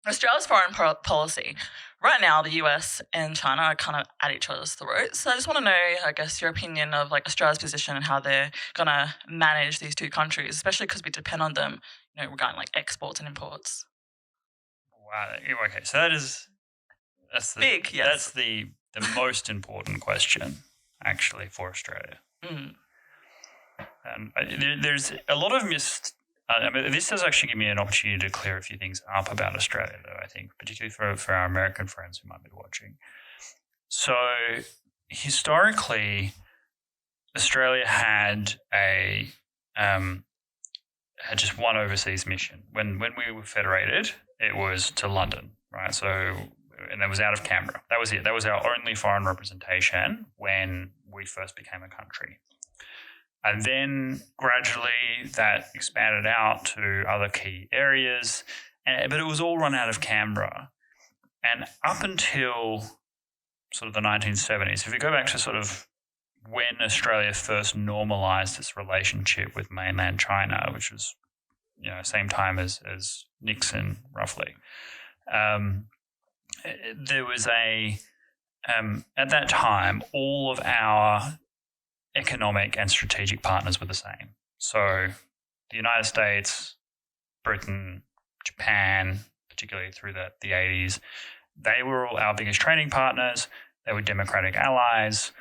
Australia's foreign policy. Right now, the US and China are kind of at each other's throats. So I just want to know, I guess, your opinion of like Australia's position and how they're going to manage these two countries, especially because we depend on them, regarding like exports and imports. Wow. Okay, so that's big. Yes, that's the most important question actually for Australia. Mm. And there's a lot of this does actually give me an opportunity to clear a few things up about Australia, though, I think, particularly for our American friends who might be watching. So historically, Australia had had just one overseas mission. When we were federated, it was to London, right? So, and that was out of Canberra. That was it. That was our only foreign representation when we first became a country. And then gradually that expanded out to other key areas, but it was all run out of Canberra. And up until sort of the 1970s, if you go back to sort of when Australia first normalised its relationship with mainland China, which was same time as Nixon, roughly, there was at that time, all of our economic and strategic partners were the same. So the United States, Britain, Japan, particularly through the 80s, they were all our biggest trading partners. They were democratic allies.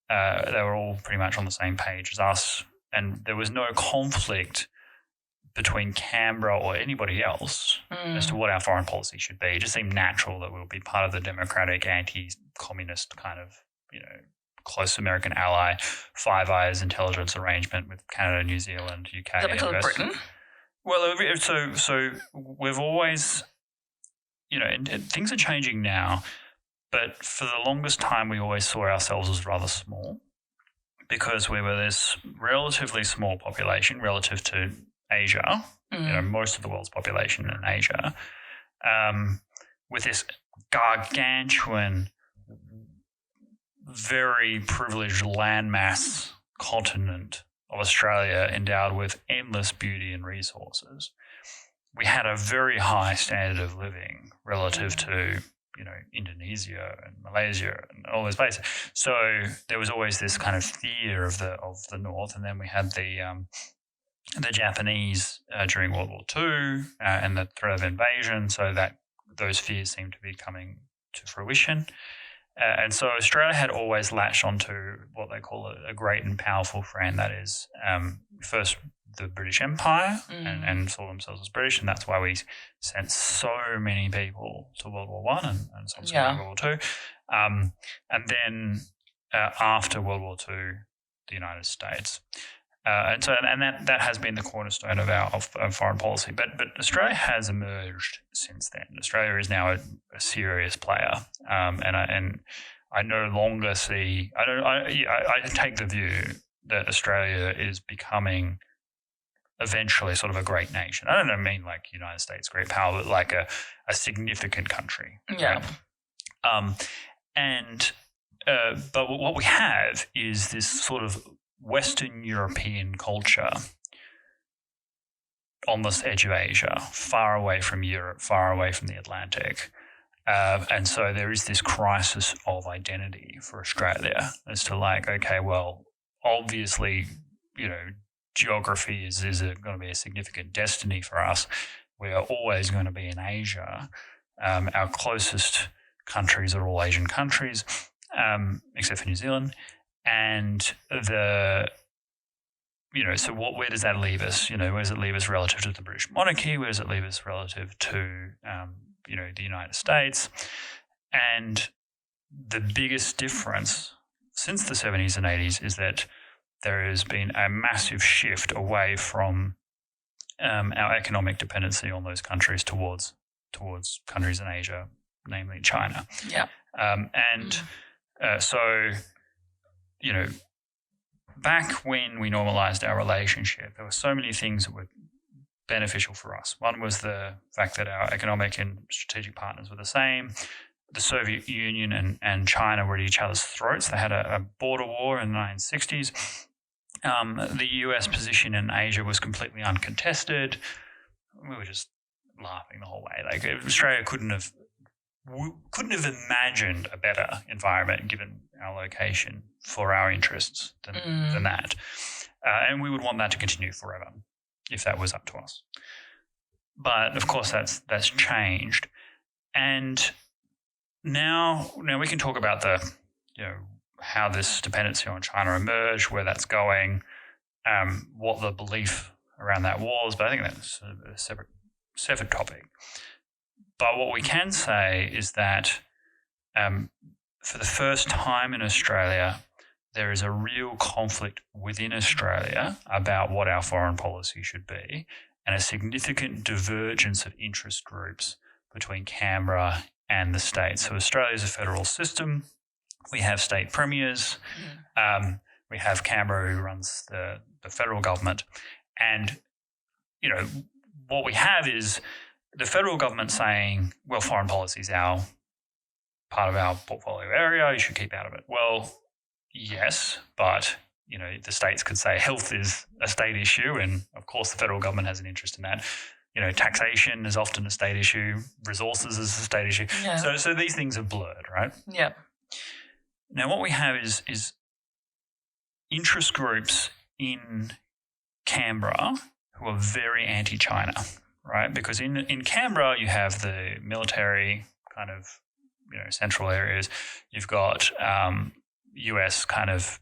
They were all pretty much on the same page as us. And there was no conflict between Canberra or anybody else as to what our foreign policy should be. It just seemed natural that we would be part of the democratic, anti-communist kind of, close American ally, Five Eyes intelligence arrangement with Canada, New Zealand, UK. Is that because of Britain? Well, so we've always, and things are changing now, but for the longest time we always saw ourselves as rather small because we were this relatively small population relative to Asia, most of the world's population in Asia, with this gargantuan, very privileged landmass continent of Australia endowed with endless beauty and resources. We had a very high standard of living relative to, Indonesia and Malaysia and all those places. So there was always this kind of fear of the North, and then we had the Japanese during World War II and the threat of invasion, so that those fears seemed to be coming to fruition. And so Australia had always latched onto what they call a great and powerful friend, that is first the British Empire and saw themselves as British, and that's why we sent so many people to World War I and subsequently World War II. And then after World War II, the United States. And that has been the cornerstone of our foreign policy. But Australia has emerged since then. Australia is now a serious player, and I no longer see. I take the view that Australia is becoming eventually sort of a great nation. I don't mean like United States great power, but like a significant country. Yeah. Right? But what we have is this sort of Western European culture on this edge of Asia, far away from Europe, far away from the Atlantic. And so there is this crisis of identity for Australia as to like, okay, well, obviously, geography is going to be a significant destiny for us. We are always going to be in Asia. Our closest countries are all Asian countries, except for New Zealand. And so where does that leave us? Where does it leave us relative to the British monarchy? Where does it leave us relative to, the United States? And the biggest difference since the 70s and 80s is that there has been a massive shift away from our economic dependency on those countries towards countries in Asia, namely China. Yeah. So, back when we normalized our relationship, there were so many things that were beneficial for us. One was the fact that our economic and strategic partners were the same. The Soviet Union and China were at each other's throats. They had a border war in the 1960s. The US position in Asia was completely uncontested. We were just laughing the whole way. Like Australia couldn't have imagined a better environment given our location for our interests than that. And we would want that to continue forever if that was up to us. But of course, that's changed, and now we can talk about the how this dependency on China emerged, where that's going, what the belief around that was. But I think that's a separate topic. But what we can say is that for the first time in Australia, there is a real conflict within Australia about what our foreign policy should be, and a significant divergence of interest groups between Canberra and the states. So Australia is a federal system. We have state premiers. We have Canberra, who runs the federal government. And, what we have is the federal government saying, well, foreign policy is part of our portfolio area. You should keep out of it. Well, yes, but the states could say health is a state issue, and of course the federal government has an interest in that. Taxation is often a state issue. Resources is a state issue. Yeah. So these things are blurred, right? Yeah. Now what we have is interest groups in Canberra who are very anti-China, right? Because in Canberra you have the military kind of central areas. You've got US kind of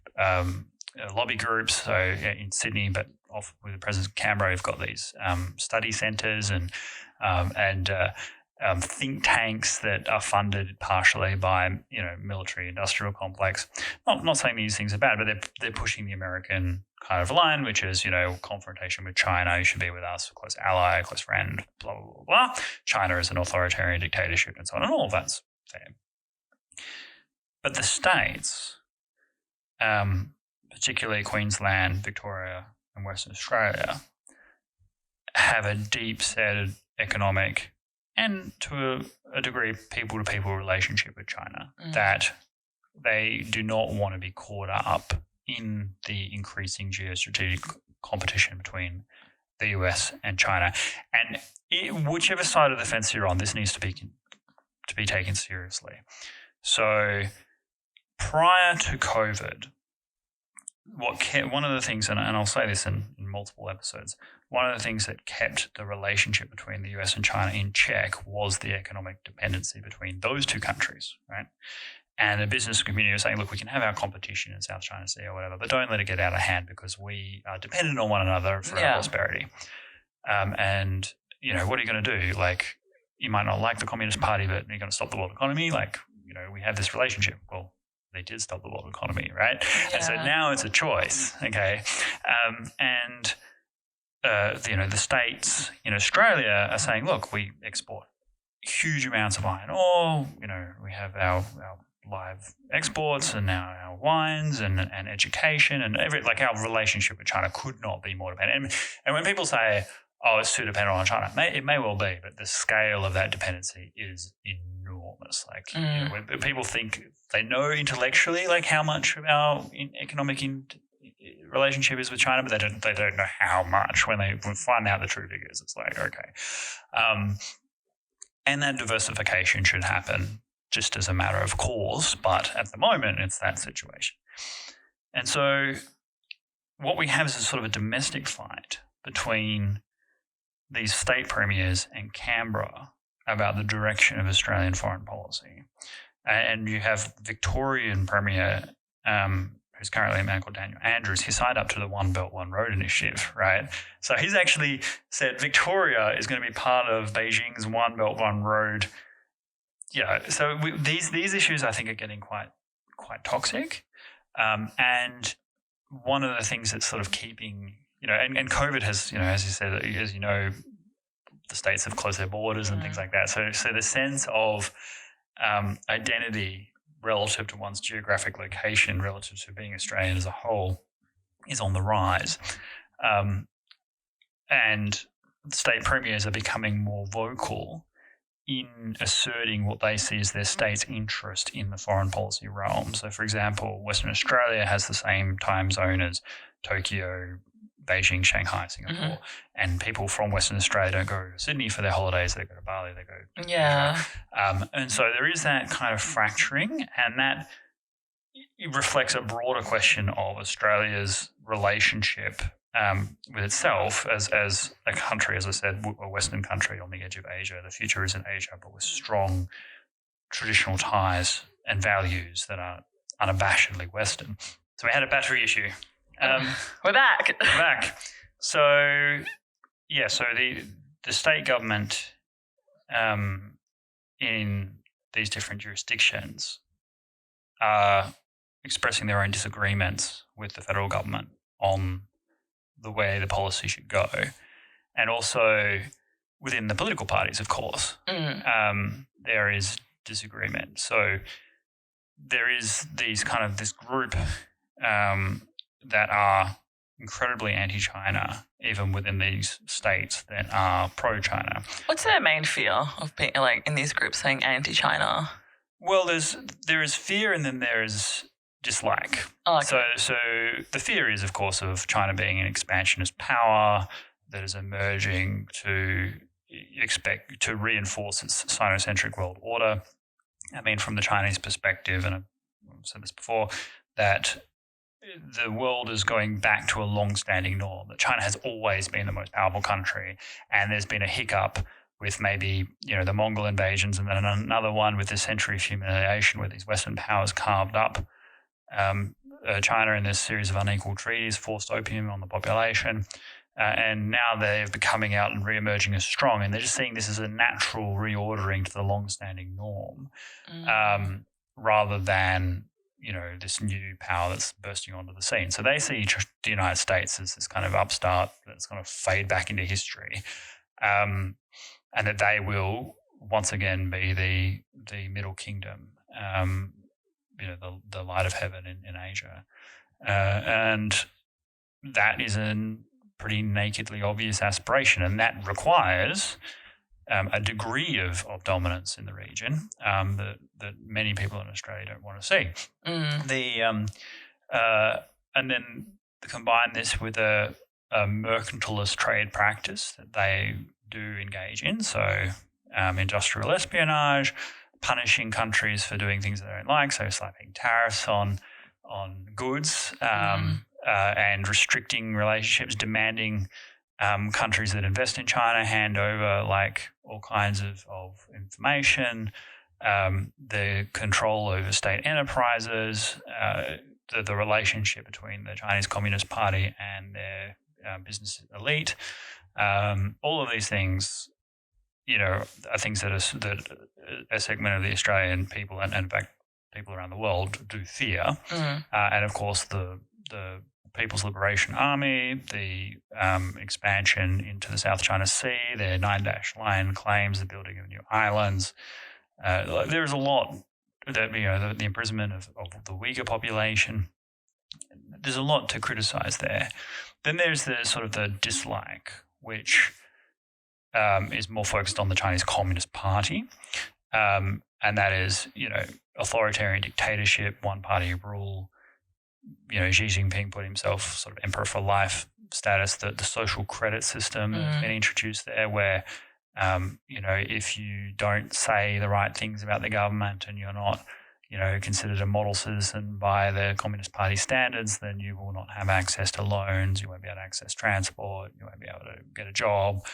lobby groups. So in Sydney, but off with the presence of Canberra, you've got these study centres and think tanks that are funded partially by military industrial complex. Not saying these things are bad, but they're pushing the American kind of line, which is confrontation with China. You should be with us, a close ally, a close friend, blah blah blah blah. China is an authoritarian dictatorship, and so on, and all of that's fair. But the states, particularly Queensland, Victoria, and Western Australia, have a deep-seated economic and, to a degree, people-to-people relationship with China that they do not want to be caught up in the increasing geostrategic competition between the US and China. And whichever side of the fence you're on, this needs to be taken seriously. So prior to COVID, one of the things, and I'll say this in multiple episodes, one of the things that kept the relationship between the US and China in check was the economic dependency between those two countries, right? And the business community was saying, look, we can have our competition in South China Sea or whatever, but don't let it get out of hand because we are dependent on one another for our prosperity. And, what are you going to do? Like, you might not like the Communist Party, but you're going to stop the world economy. Like, we have this relationship. Well, they did stop the world economy, right? Yeah. And so now it's a choice, okay? The states in Australia are saying, look, we export huge amounts of iron ore. We have our live exports and now our wines and education and our relationship with China could not be more dependent. And when people say, oh, it's too dependent on China, it may well be, but the scale of that dependency is enormous. Like, when people think they know intellectually, like how much of our economic relationship is with China, but they don't know how much. When they find out the true figures, it's like, okay. And that diversification should happen just as a matter of course, but at the moment it's that situation. And so what we have is a sort of a domestic fight between these state premiers and Canberra about the direction of Australian foreign policy. And you have Victorian Premier, who's currently a man called Daniel Andrews. He signed up to the One Belt, One Road initiative, right? So he's actually said Victoria is going to be part of Beijing's One Belt, One Road. So these issues I think are getting quite toxic. And one of the things that's sort of keeping, and COVID has, as you said, the states have closed their borders and things like that. So the sense of identity relative to one's geographic location, relative to being Australian as a whole, is on the rise. And state premiers are becoming more vocal in asserting what they see as their state's interest in the foreign policy realm. So, for example, Western Australia has the same time zone as Tokyo, Beijing, Shanghai, Singapore, and people from Western Australia don't go to Sydney for their holidays. They go to Bali. They go. Yeah. And so there is that kind of fracturing, and that reflects a broader question of Australia's relationship with itself as a country, as I said, a Western country on the edge of Asia. The future is in Asia, but with strong traditional ties and values that are unabashedly Western. So we had a battery issue. We're back. We're back. So, yeah, so the state government in these different jurisdictions are expressing their own disagreements with the federal government on the way the policy should go, and also within the political parties, of course, there is disagreement. So there is this group that are incredibly anti-China, even within these states that are pro-China. What's their main fear of being like in these groups saying anti-China? Well, there is fear, and then there is dislike. Oh, okay. So the fear is, of course, of China being an expansionist power that is emerging to reinforce its Sinocentric world order. I mean, from the Chinese perspective, and I've said this before, that the world is going back to a long-standing norm, that China has always been the most powerful country, and there's been a hiccup with maybe, the Mongol invasions, and then another one with the century of humiliation where these Western powers carved up China in this series of unequal treaties, forced opium on the population, and now they're coming out and re-emerging as strong, and they're just seeing this as a natural reordering to the long-standing norm, rather than this new power that's bursting onto the scene. So they see the United States as this kind of upstart that's going to fade back into history, and that they will once again be the Middle Kingdom, the light of heaven in Asia, and that is a pretty nakedly obvious aspiration, and that requires a degree of dominance in the region that many people in Australia don't want to see. And then combine this with a mercantilist trade practice that they do engage in, so industrial espionage, punishing countries for doing things they don't like, so slapping tariffs on goods, and restricting relationships, demanding countries that invest in China hand over like all kinds of information, the control over state enterprises, the relationship between the Chinese Communist Party and their business elite. All of these things, are things that a segment of the Australian people and in fact people around the world do fear. And of course the People's Liberation Army, the expansion into the South China Sea, their 9-dash line claims, the building of new islands. There's a lot that, the imprisonment of the Uyghur population. There's a lot to criticize there. Then there's the sort of the dislike, which is more focused on the Chinese Communist Party. And that is, authoritarian dictatorship, one-party rule. Xi Jinping put himself sort of emperor for life status. The social credit system has been introduced there, where if you don't say the right things about the government and you're not considered a model citizen by the Communist Party standards, then you will not have access to loans, you won't be able to access transport, you won't be able to get a job.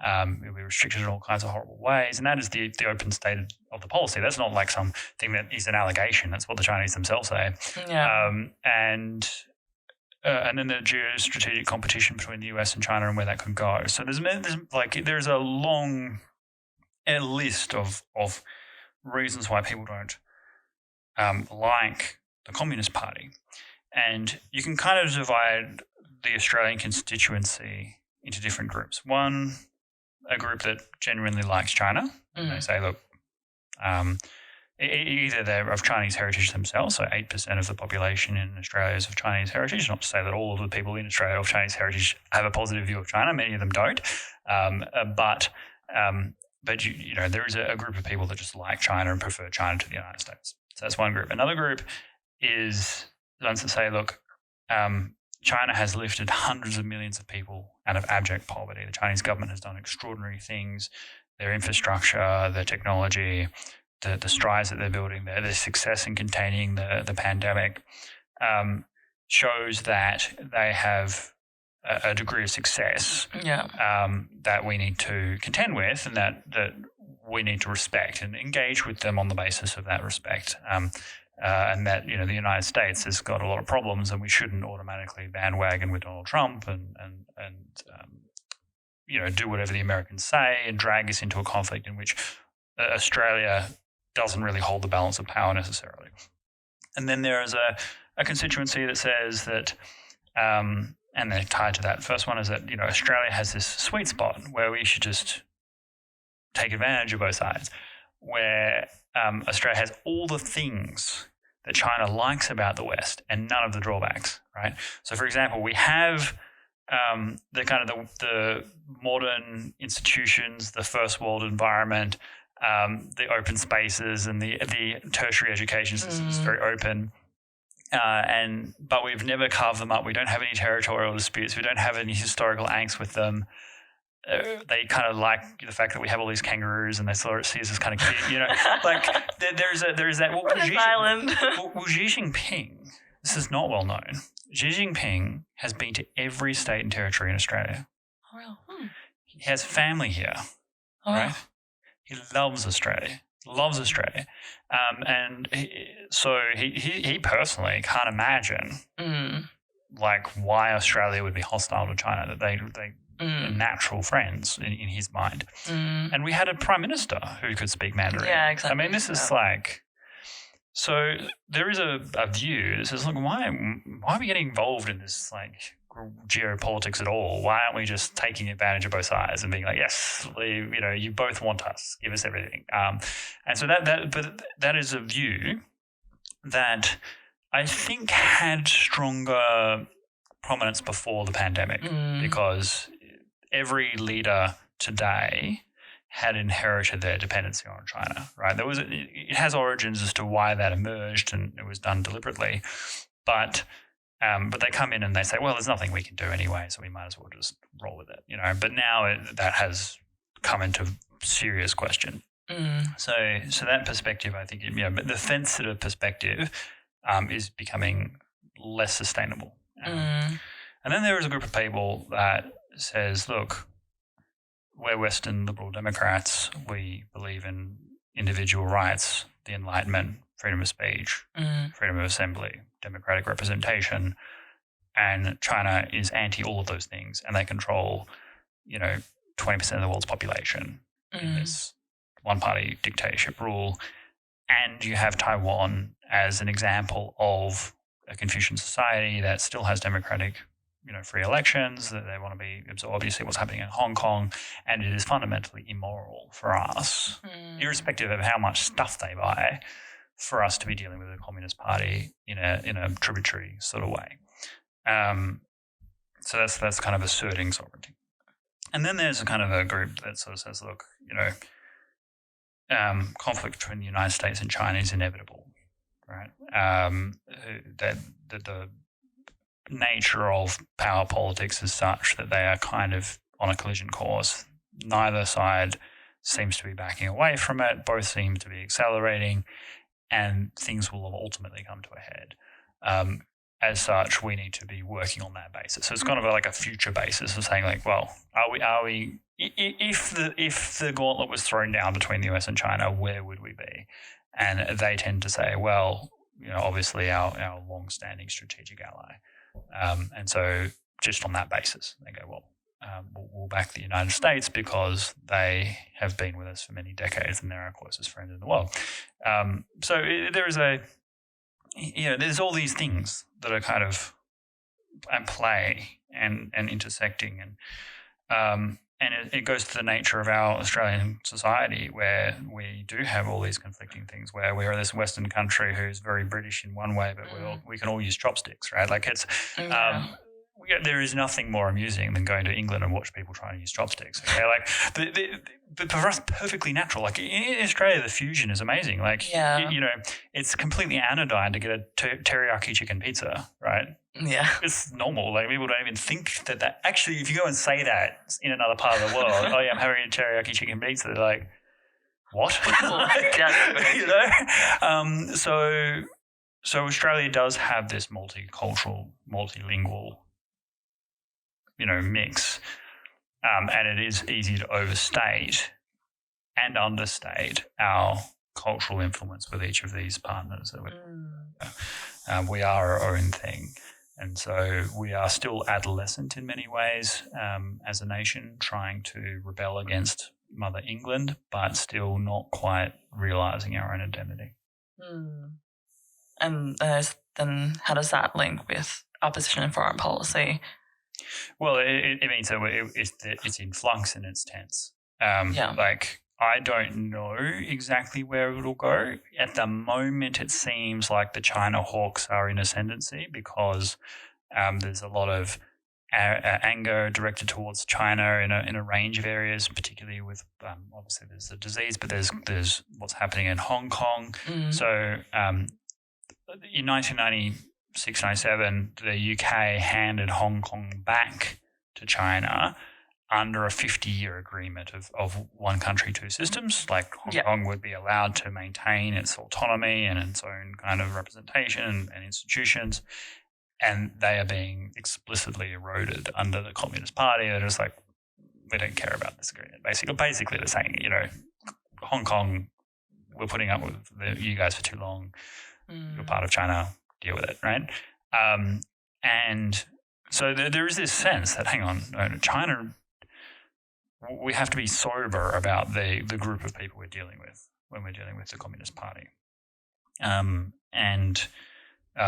You'll be restricted in all kinds of horrible ways. And that is the open state of the policy. That's not like something that is an allegation. That's what the Chinese themselves say. Yeah. And then the geostrategic competition between the US and China and where that could go. So there's a long list of reasons why people don't like the Communist Party. And you can kind of divide the Australian constituency into different groups. One, a group that genuinely likes China. They say, look, either they're of Chinese heritage themselves, so 8% of the population in Australia is of Chinese heritage. Not to say that all of the people in Australia of Chinese heritage have a positive view of China. Many of them don't. But there is a group of people that just like China and prefer China to the United States. So that's one group. Another group is the ones that say, look, China has lifted hundreds of millions of people out of abject poverty. The Chinese government has done extraordinary things. Their infrastructure, their technology, the strides that they're building, their success in containing the pandemic shows that they have a degree of success that we need to contend with, and that we need to respect and engage with them on the basis of that respect. And that, you know, the United States has got a lot of problems, and we shouldn't automatically bandwagon with Donald Trump and you know, do whatever the Americans say and drag us into a conflict in which Australia doesn't really hold the balance of power necessarily. And then there is a constituency that says that, and they're tied to that. First one is that, you know, Australia has this sweet spot where we should just take advantage of both sides, where Australia has all the things that China likes about the West and none of the drawbacks, right? So, for example, we have the kind of the modern institutions, the first world environment, the open spaces, and the tertiary education system is very open. But we've never carved them up. We don't have any territorial disputes. We don't have any historical angst with them. They kind of like the fact that we have all these kangaroos, and they sort of see us as kind of cute, you know. Like there is that. Well, Xi Jinping, this is not well known. Xi Jinping has been to every state and territory in Australia. Oh, real? He has family here, right? He loves Australia. And he personally can't imagine like why Australia would be hostile to China. That they are natural friends in his mind. And we had a prime minister who could speak Mandarin. Yeah, exactly. I mean, this is like. So there is a view that says, look, why are we getting involved in this like geopolitics at all? Why aren't we just taking advantage of both sides and being like, yes, you know, you both want us, give us everything. And so that is a view that I think had stronger prominence before the pandemic, because every leader today had inherited their dependency on China, right? It has origins as to why that emerged, and it was done deliberately, but they come in and they say, well, there's nothing we can do anyway, so we might as well just roll with it, you know. But now that has come into serious question. So that perspective, I think, you know, the defensive perspective is becoming less sustainable. And then there is a group of people that says, look, we're Western liberal Democrats. We believe in individual rights, the Enlightenment, freedom of speech, freedom of assembly, democratic representation, and China is anti all of those things, and they control, you know, 20% of the world's population in this one-party dictatorship rule. And you have Taiwan as an example of a Confucian society that still has democratic, you know, free elections, that they want to be absorbed. You see what's happening in Hong Kong, and it is fundamentally immoral for us, irrespective of how much stuff they buy, for us to be dealing with a communist party in a tributary sort of way. So that's kind of asserting sovereignty. And then there's a kind of a group that sort of says, look, you know, conflict between the United States and China is inevitable, right? That the nature of power politics is such that they are kind of on a collision course. Neither side seems to be backing away from it. Both seem to be accelerating, and things will ultimately come to a head. As such, we need to be working on that basis. So it's kind of like a future basis of saying, like, well, are we if the gauntlet was thrown down between the US and China, where would we be? And they tend to say, well, you know, obviously our long-standing strategic ally. And so just on that basis, they go, well, we'll back the United States because they have been with us for many decades and they're our closest friend in the world. So there is there's all these things that are kind of at play and intersecting, and it goes to the nature of our Australian society, where we do have all these conflicting things, where we are this Western country who's very British in one way, but we can all use chopsticks, right? Like it's there is nothing more amusing than going to England and watch people trying to use chopsticks. Okay, like but for us, perfectly natural. Like in Australia, the fusion is amazing. Like you know, it's completely anodyne to get a teriyaki chicken pizza, right? Yeah. It's normal. Like people don't even think that actually, if you go and say that in another part of the world, oh yeah, I'm having a teriyaki chicken pizza, they're like, what? Like, so Australia does have this multicultural, multilingual, mix, and it is easy to overstate and understate our cultural influence with each of these partners. We are our own thing. And so we are still adolescent in many ways as a nation, trying to rebel against Mother England, but still not quite realising our own identity. And then how does that link with our position in foreign policy? Well, it means that it's in flux and it's tense. Like, I don't know exactly where it'll go. At the moment, it seems like the China hawks are in ascendancy because there's a lot of anger directed towards China in a range of areas, particularly with obviously there's the disease, but there's what's happening in Hong Kong. So in 1996-97, the UK handed Hong Kong back to China under a 50-year agreement of one country, two systems. Like Hong Kong would be allowed to maintain its autonomy and its own kind of representation and institutions, and they are being explicitly eroded under the Communist Party. They're just like, we don't care about this agreement. Basically they're saying, Hong Kong, we're putting up with you guys for too long. You're part of China, deal with it, right? And so there is this sense that, hang on, China, we have to be sober about the group of people we're dealing with when we're dealing with the Communist Party.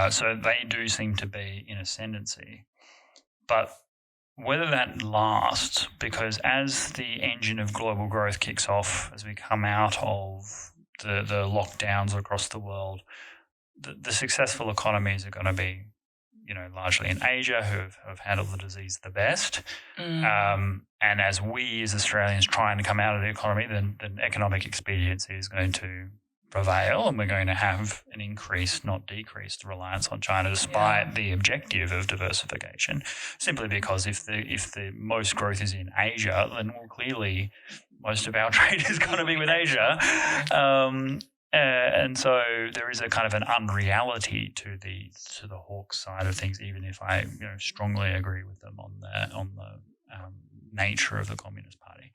So they do seem to be in ascendancy. But whether that lasts, because as the engine of global growth kicks off, as we come out of the lockdowns across the world, the successful economies are going to be, largely in Asia, who have handled the disease the best. And as we as Australians trying to come out of the economy, then economic expediency is going to prevail, and we're going to have an increased, not decreased, reliance on China, despite the objective of diversification. Simply because if the most growth is in Asia, then clearly most of our trade is going to be with Asia. And so there is a kind of an unreality to the hawk side of things, even if I strongly agree with them on the nature of the Communist Party.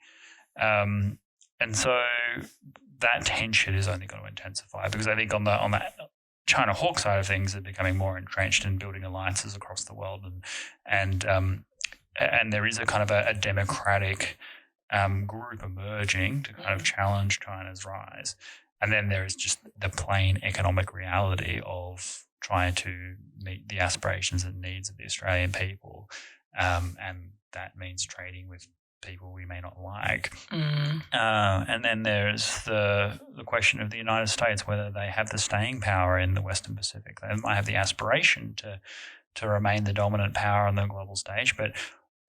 And so that tension is only going to intensify, because I think on the China hawk side of things, they're becoming more entrenched in building alliances across the world, and there is a kind of a democratic group emerging to kind of challenge China's rise. And then there is just the plain economic reality of trying to meet the aspirations and needs of the Australian people, and that means trading with people we may not like. And then there's the question of the United States, whether they have the staying power in the Western Pacific. They might have the aspiration to remain the dominant power on the global stage, but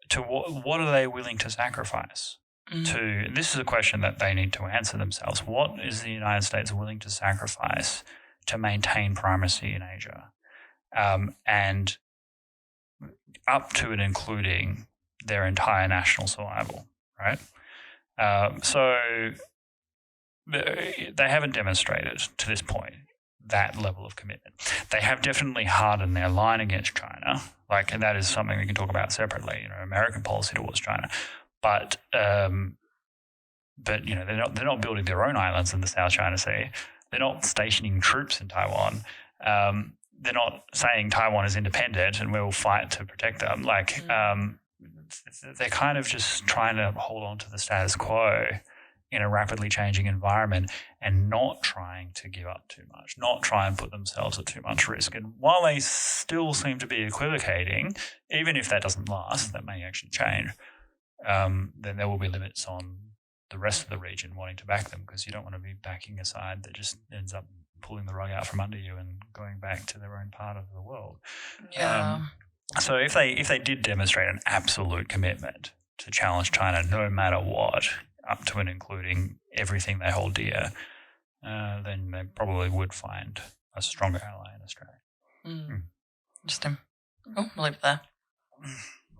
to what are they willing to sacrifice? This is a question that they need to answer themselves. What is the United States willing to sacrifice to maintain primacy in Asia? And up to and including their entire national survival, right? So they haven't demonstrated to this point that level of commitment. They have definitely hardened their line against China, and that is something we can talk about separately, American policy towards China. But they're not building their own islands in the South China Sea. They're not stationing troops in Taiwan. They're not saying Taiwan is independent and we will fight to protect them. They're kind of just trying to hold on to the status quo in a rapidly changing environment and not trying to give up too much, not try and put themselves at too much risk. And while they still seem to be equivocating, even if that doesn't last, that may actually change, then there will be limits on the rest of the region wanting to back them, because you don't want to be backing a side that just ends up pulling the rug out from under you and going back to their own part of the world. So if they did demonstrate an absolute commitment to challenge China no matter what, up to and including everything they hold dear, then they probably would find a stronger ally in Australia. Interesting. Cool. We'll leave it there.